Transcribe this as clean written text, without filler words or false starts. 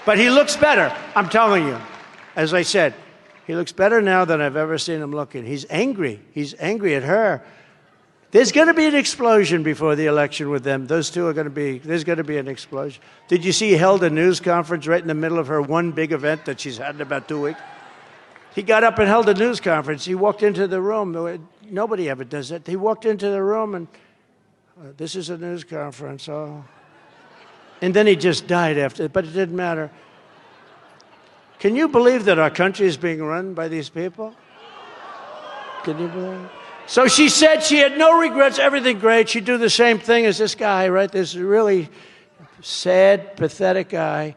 But he looks better, I'm telling you. As I said, he looks better now than I've ever seen him looking. He's angry. He's angry at her. There's going to be an explosion before the election with them. Those two are going to be, there's going to be an explosion. Did you see he held a news conference right in the middle of her one big event that she's had in about 2 weeks? He got up and held a news conference. He walked into the room. Nobody ever does that. He walked into the room and, this is a news conference. Oh. And then he just died after, but it didn't matter. Can you believe that our country is being run by these people? Can you believe it? So she said she had no regrets, everything great. She'd do the same thing as this guy, right? This really sad, pathetic guy.